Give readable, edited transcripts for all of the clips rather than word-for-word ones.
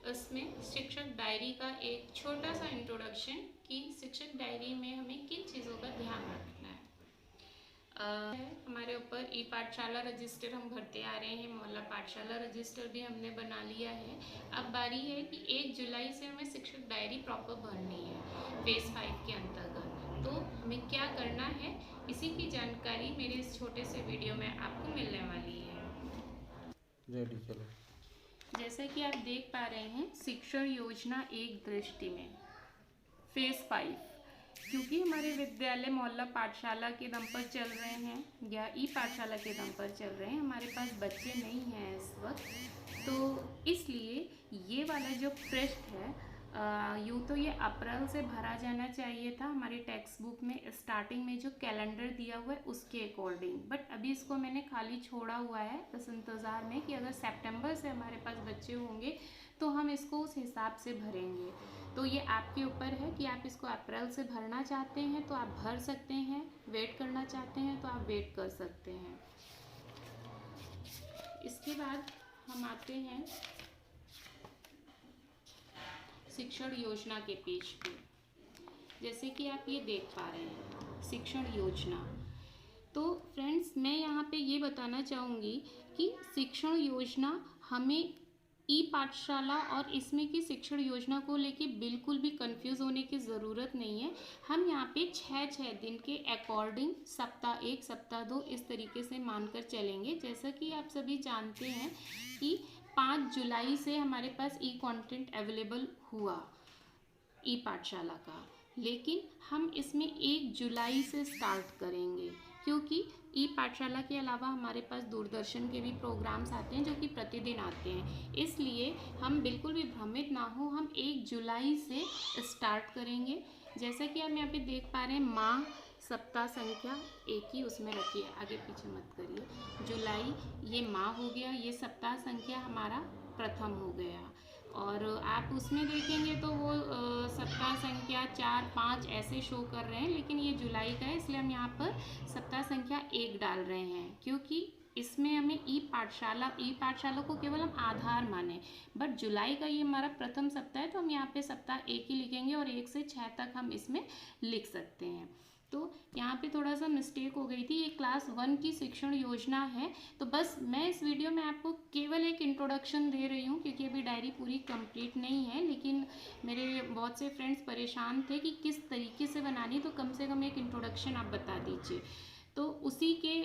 उसमें शिक्षक डायरी का एक छोटा सा इंट्रोडक्शन कि शिक्षक डायरी में हमें किन चीज़ों का ध्यान रखना है। हमारे ऊपर ई पाठशाला रजिस्टर हम भरते आ रहे हैं, मोहल्ला पाठशाला रजिस्टर भी हमने बना लिया है। अब बारी है कि 1 जुलाई से हमें शिक्षक डायरी प्रॉपर भरनी है फेज़ 5 के अंतर्गत। तो हमें क्या करना है, इसी की जानकारी मेरे इस छोटे से वीडियो में आपको मिलने वाली है। रेडी, चलो। जैसा कि आप देख पा रहे हैं, शिक्षण योजना एक दृष्टि में फेज़ 5, क्योंकि हमारे विद्यालय मोहल्ला पाठशाला के दम पर चल रहे हैं या ई पाठशाला के दम पर चल रहे हैं, हमारे पास बच्चे नहीं हैं इस वक्त, तो इसलिए ये वाला जो पृष्ठ है यूँ तो ये अप्रैल से भरा जाना चाहिए था हमारी टेक्स्ट बुक में स्टार्टिंग में जो कैलेंडर दिया हुआ है उसके अकॉर्डिंग, बट अभी इसको मैंने खाली छोड़ा हुआ है इस इंतज़ार में कि अगर सितंबर से हमारे पास बच्चे होंगे तो हम इसको उस हिसाब से भरेंगे। तो ये आपके ऊपर है कि आप इसको अप्रैल से भरना चाहते हैं तो आप भर सकते हैं, वेट करना चाहते हैं तो आप वेट कर सकते हैं। इसके बाद हम आते हैं शिक्षण योजना के पेज पे। जैसे कि आप ये देख पा रहे हैं शिक्षण योजना। तो फ्रेंड्स, मैं यहाँ पे ये बताना चाहूँगी कि शिक्षण योजना हमें ई पाठशाला और इसमें की शिक्षण योजना को लेके बिल्कुल भी कंफ्यूज होने की ज़रूरत नहीं है। हम यहाँ पे 6 दिन के अकॉर्डिंग सप्ताह 1 सप्ताह 2 इस तरीके से मानकर चलेंगे। जैसा कि आप सभी जानते हैं कि 5 जुलाई से हमारे पास ई कंटेंट अवेलेबल हुआ ई पाठशाला का, लेकिन हम इसमें 1 जुलाई से स्टार्ट करेंगे क्योंकि ई पाठशाला के अलावा हमारे पास दूरदर्शन के भी प्रोग्राम्स आते हैं जो कि प्रतिदिन आते हैं। इसलिए हम बिल्कुल भी भ्रमित ना हो, हम 1 जुलाई से स्टार्ट करेंगे। जैसा कि आप यहाँ पे देख पा रहे हैं, माह सप्ताह संख्या एक ही उसमें रखिए, आगे पीछे मत करिए। जुलाई ये माह हो गया, ये सप्ताह संख्या हमारा प्रथम हो गया, और आप उसमें देखेंगे तो वो सप्ताह संख्या 4 5 ऐसे शो कर रहे हैं, लेकिन ये जुलाई का है इसलिए हम यहाँ पर सप्ताह संख्या 1 डाल रहे हैं क्योंकि इसमें हमें ई पाठशाला को केवल हम आधार माने, बट जुलाई का ये हमारा प्रथम सप्ताह है तो हम यहाँ पे सप्ताह 1 ही लिखेंगे और 1 से 6 तक हम इसमें लिख सकते हैं। तो यहाँ पे थोड़ा सा मिस्टेक हो गई थी, ये क्लास 1 की शिक्षण योजना है। तो बस मैं इस वीडियो में आपको केवल एक इंट्रोडक्शन दे रही हूँ क्योंकि अभी डायरी पूरी कंप्लीट नहीं है, लेकिन मेरे बहुत से फ्रेंड्स परेशान थे कि किस तरीके से बनानी, तो कम से कम एक इंट्रोडक्शन आप बता दीजिए। तो उसी के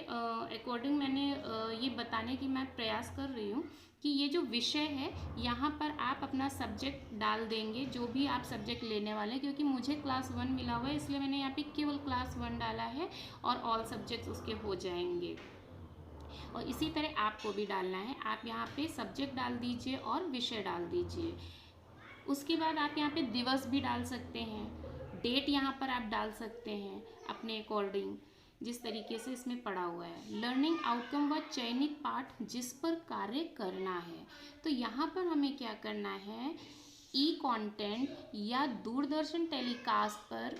अकॉर्डिंग मैंने ये बताने की मैं प्रयास कर रही हूँ कि ये जो विषय है यहाँ पर आप अपना सब्जेक्ट डाल देंगे, जो भी आप सब्जेक्ट लेने वाले हैं, क्योंकि मुझे क्लास 1 मिला हुआ है इसलिए मैंने यहाँ पे केवल क्लास 1 डाला है और ऑल सब्जेक्ट्स उसके हो जाएंगे। और इसी तरह आपको भी डालना है, आप यहाँ पे सब्जेक्ट डाल दीजिए और विषय डाल दीजिए। उसके बाद आप यहाँ पे दिवस भी डाल सकते हैं, डेट यहाँ पर आप डाल सकते हैं अपने अकॉर्डिंग जिस तरीके से इसमें पड़ा हुआ है। लर्निंग आउटकम व चयनित पाठ जिस पर कार्य करना है, तो यहाँ पर हमें क्या करना है, ई कंटेंट या दूरदर्शन टेलीकास्ट पर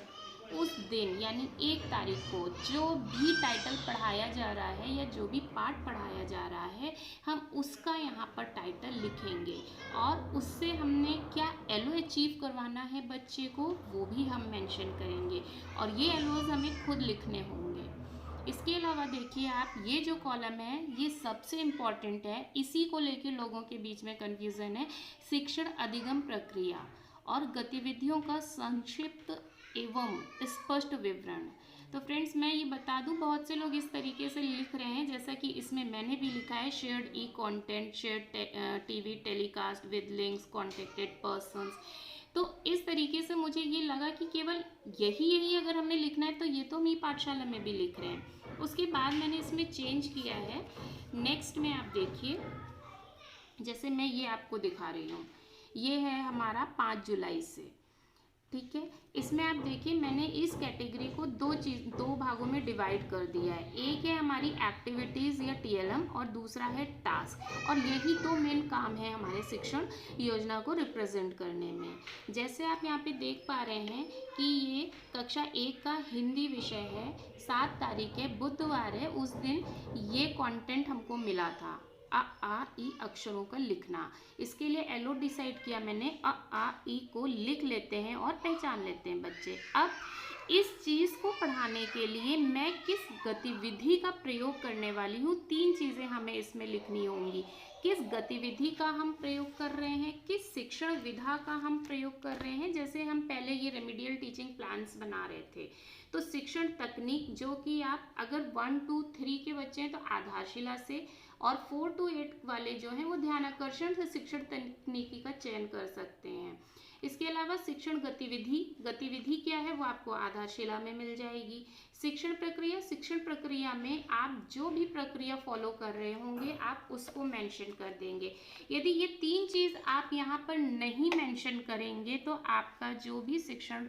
उस दिन यानी 1 तारीख को जो भी टाइटल पढ़ाया जा रहा है या जो भी पाठ पढ़ाया जा रहा है, हम उसका यहाँ पर टाइटल लिखेंगे और उससे हमने क्या एलओ अचीव करवाना है बच्चे को वो भी हम मेंशन करेंगे, और ये एलओज हमें खुद लिखने होंगे। इसके अलावा देखिए आप, ये जो कॉलम है ये सबसे इम्पॉर्टेंट है, इसी को लेकर लोगों के बीच में कन्फ्यूज़न है। शिक्षण अधिगम प्रक्रिया और गतिविधियों का संक्षिप्त एवं स्पष्ट विवरण। तो फ्रेंड्स, मैं ये बता दूं, बहुत से लोग इस तरीके से लिख रहे हैं जैसा कि इसमें मैंने भी लिखा है, shared E content, shared TV telecast with links, contacted persons. तो इस तरीके से मुझे ये लगा कि केवल यही अगर हमने लिखना है तो ये तो हम ई पाठशाला में भी लिख रहे हैं। उसके बाद मैंने इसमें चेंज किया है। नेक्स्ट में आप देखिए, जैसे मैं ये आपको दिखा रही हूँ, ये है हमारा 5 जुलाई से, ठीक है। इसमें आप देखिए मैंने इस कैटेगरी को दो भागों में डिवाइड कर दिया है। एक है हमारी एक्टिविटीज़ या टीएलएम और दूसरा है टास्क, और यही तो मेन काम है हमारे शिक्षण योजना को रिप्रेजेंट करने में। जैसे आप यहाँ पे देख पा रहे हैं कि ये कक्षा 1 का हिंदी विषय है, 7 तारीख है, बुधवार है, उस दिन ये कंटेंट हमको मिला था। आ ई अक्षरों का लिखना। इसके लिए एलओ डिसाइड किया मैंने, आ ई को लिख लेते हैं और पहचान लेते हैं बच्चे। अब इस चीज़ को पढ़ाने के लिए मैं किस गतिविधि का प्रयोग करने वाली हूँ, 3 चीज़ें हमें इसमें लिखनी होंगी। किस गतिविधि का हम प्रयोग कर रहे हैं, किस शिक्षण विधा का हम प्रयोग कर रहे हैं। जैसे हम पहले ये रेमिडियल टीचिंग प्लान्स बना रहे थे, तो शिक्षण तकनीक जो कि आप अगर 1, 2, 3 के बच्चे हैं तो आधारशिला से, और 4 to 8 वाले जो हैं वो ध्यानाकर्षण से शिक्षण तकनीकी का चयन कर सकते हैं। इसके अलावा शिक्षण गतिविधि क्या है वो आपको आधारशिला में मिल जाएगी। शिक्षण प्रक्रिया में आप जो भी प्रक्रिया फॉलो कर रहे होंगे आप उसको मेंशन कर देंगे। यदि ये 3 चीज़ आप यहाँ पर नहीं मेंशन करेंगे तो आपका जो भी शिक्षण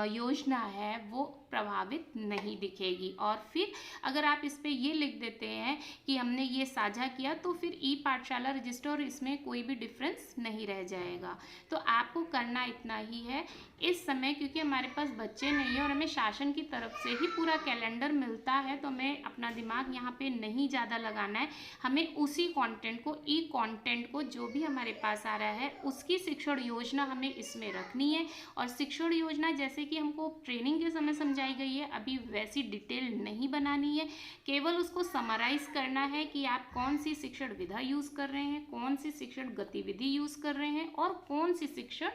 योजना है वो प्रभावित नहीं दिखेगी। और फिर अगर आप इस पे ये लिख देते हैं कि हमने ये साझा किया तो फिर ई पाठशाला रजिस्टर और इसमें कोई भी डिफरेंस नहीं रह जाएगा। तो आपको करना इतना ही है इस समय, क्योंकि हमारे पास बच्चे नहीं है और हमें शासन की तरफ से ही पूरा कैलेंडर मिलता है, तो हमें अपना दिमाग यहाँ पे नहीं ज़्यादा लगाना है। हमें उसी कंटेंट को, ई कंटेंट को जो भी हमारे पास आ रहा है उसकी शिक्षण योजना हमें इसमें रखनी है। और शिक्षण योजना जैसे कि हमको ट्रेनिंग के समय समझाई गई है, अभी वैसी डिटेल नहीं बनानी है, केवल उसको समराइज करना है कि आप कौन सी शिक्षण विधा यूज़ कर रहे हैं, कौन सी शिक्षण गतिविधि यूज़ कर रहे हैं और कौन सी शिक्षण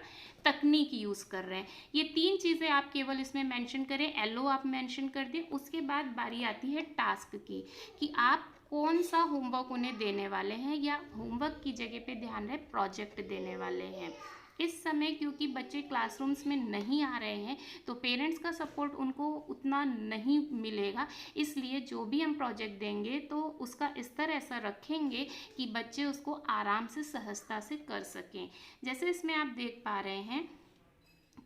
तकनीक यूज़ कर रहे हैं। ये 3 चीज़ें आप केवल इसमें मेंशन करें, एलओ आप मेंशन कर दें। उसके बाद बारी आती है टास्क की, कि आप कौन सा होमवर्क उन्हें देने वाले हैं, या होमवर्क की जगह पे ध्यान रहे प्रोजेक्ट देने वाले हैं। इस समय क्योंकि बच्चे क्लासरूम्स में नहीं आ रहे हैं तो पेरेंट्स का सपोर्ट उनको उतना नहीं मिलेगा, इसलिए जो भी हम प्रोजेक्ट देंगे तो उसका स्तर ऐसा रखेंगे कि बच्चे उसको आराम से सहजता से कर सकें। जैसे इसमें आप देख पा रहे हैं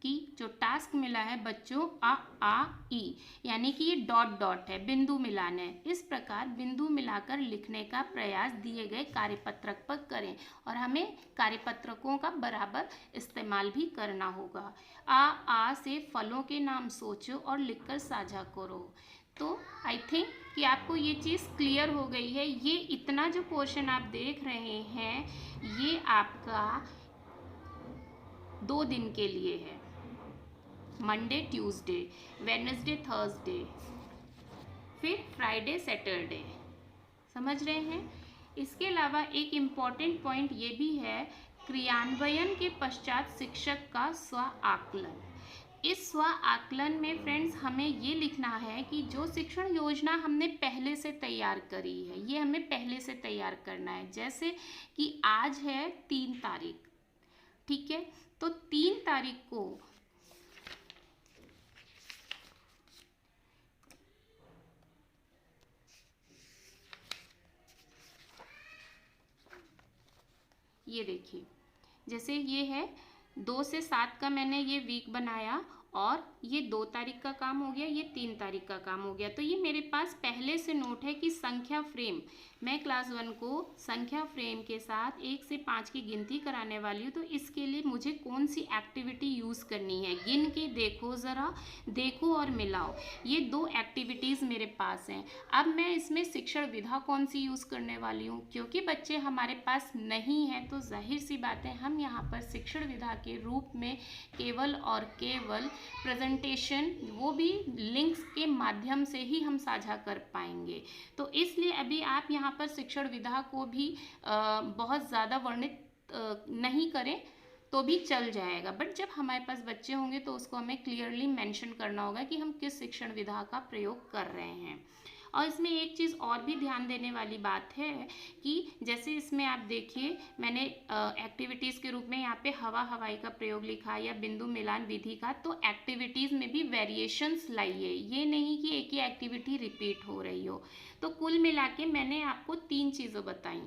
कि जो टास्क मिला है बच्चों आ ई, यानी कि ये डॉट डॉट है, बिंदु मिलान है। इस प्रकार बिंदु मिलाकर लिखने का प्रयास दिए गए कार्यपत्रक पर करें, और हमें कार्यपत्रकों का बराबर इस्तेमाल भी करना होगा। आ से फलों के नाम सोचो और लिखकर साझा करो। तो आई थिंक कि आपको ये चीज़ क्लियर हो गई है। ये इतना जो पोर्शन आप देख रहे हैं ये आपका 2 दिन के लिए है, मंडे ट्यूसडे, वेडनेसडे थर्सडे, फिर फ्राइडे सैटरडे। समझ रहे हैं। इसके अलावा एक इम्पॉर्टेंट पॉइंट ये भी है, क्रियान्वयन के पश्चात शिक्षक का स्व आकलन। इस स्व आकलन में फ्रेंड्स हमें ये लिखना है कि जो शिक्षण योजना हमने पहले से तैयार करी है ये हमें पहले से तैयार करना है। जैसे कि आज है 3 तारीख, ठीक है, तो 3 तारीख को ये देखिए, जैसे ये है 2 से 7 का मैंने ये वीक बनाया और ये 2 तारीख का काम हो गया, ये 3 तारीख का काम हो गया। तो ये मेरे पास पहले से नोट है कि संख्या फ्रेम, मैं क्लास 1 को संख्या फ्रेम के साथ 1 से 5 की गिनती कराने वाली हूँ। तो इसके लिए मुझे कौन सी एक्टिविटी यूज़ करनी है, गिन के देखो ज़रा, देखो और मिलाओ, ये 2 एक्टिविटीज़ मेरे पास हैं। अब मैं इसमें शिक्षण विधा कौन सी यूज़ करने वाली हूँ, क्योंकि बच्चे हमारे पास नहीं हैं तो जाहिर सी बात है हम यहाँ पर शिक्षण विधा के रूप में केवल और केवल प्रेजेंटेशन, वो भी लिंक्स के माध्यम से ही हम साझा कर पाएंगे। तो इसलिए अभी आप यहाँ पर शिक्षण विधा को भी बहुत ज़्यादा वर्णित नहीं करें तो भी चल जाएगा, बट जब हमारे पास बच्चे होंगे तो उसको हमें क्लियरली मेंशन करना होगा कि हम किस शिक्षण विधा का प्रयोग कर रहे हैं। और इसमें एक चीज़ और भी ध्यान देने वाली बात है कि जैसे इसमें आप देखिए मैंने एक्टिविटीज़ के रूप में यहाँ पे हवा हवाई का प्रयोग लिखा या बिंदु मिलान विधि का, तो एक्टिविटीज़ में भी वेरिएशंस लाइए, ये नहीं कि एक ही एक्टिविटी रिपीट हो रही हो। तो कुल मिला के मैंने आपको 3 चीज़ें बताई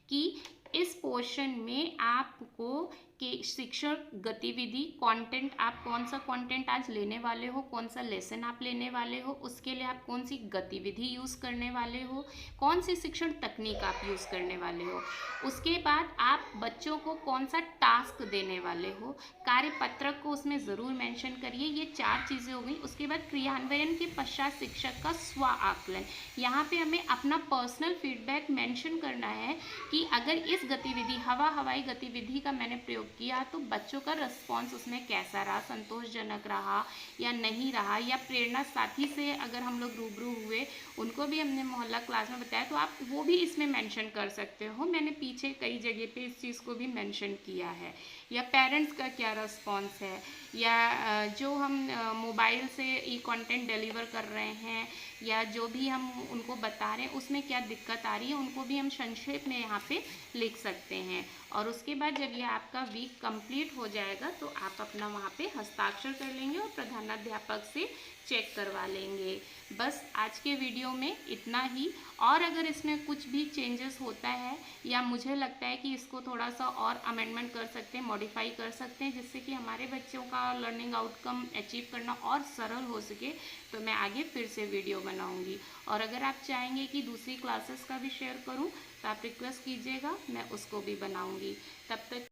कि इस पोर्शन में आपको कि शिक्षण गतिविधि कंटेंट, आप कौन सा कंटेंट आज लेने वाले हो, कौन सा लेसन आप लेने वाले हो, उसके लिए आप कौन सी गतिविधि यूज़ करने वाले हो, कौन सी शिक्षण तकनीक आप यूज़ करने वाले हो, उसके बाद आप बच्चों को कौन सा टास्क देने वाले हो, कार्यपत्रक को उसमें ज़रूर मेंशन करिए। ये 4 चीज़ें हो गई। उसके बाद क्रियान्वयन के पश्चात शिक्षक का स्व आकलन, यहाँ पे हमें अपना पर्सनल फीडबैक मेंशन करना है कि अगर इस गतिविधि हवाई गतिविधि का मैंने प्रयोग किया तो बच्चों का रिस्पॉन्स उसमें कैसा रहा, संतोषजनक रहा या नहीं रहा, या प्रेरणा साथी से अगर हम लोग रूबरू हुए, उनको भी हमने मोहल्ला क्लास में बताया, तो आप वो भी इसमें मेंशन कर सकते हो। मैंने पीछे कई जगह पे इस चीज़ को भी मेंशन किया है। या पेरेंट्स का क्या रिस्पॉन्स है, या जो हम मोबाइल से ई कंटेंट डिलीवर कर रहे हैं या जो भी हम उनको बता रहे हैं उसमें क्या दिक्कत आ रही है, उनको भी हम संक्षेप में यहाँ पे लिख सकते हैं। और उसके बाद जब ये आपका वीक कंप्लीट हो जाएगा तो आप अपना वहाँ पे हस्ताक्षर कर लेंगे और प्रधानाध्यापक से चेक करवा लेंगे। बस आज के वीडियो में इतना ही। और अगर इसमें कुछ भी चेंजेस होता है या मुझे लगता है कि इसको थोड़ा सा और अमेंडमेंट कर सकते हैं, मॉडिफाई कर सकते हैं, जिससे कि हमारे बच्चों का लर्निंग आउटकम अचीव करना और सरल हो सके, तो मैं आगे फिर से वीडियो बनाऊंगी। और अगर आप चाहेंगे कि दूसरी क्लासेस का भी शेयर करूं तो आप रिक्वेस्ट कीजिएगा, मैं उसको भी बनाऊंगी। तब तक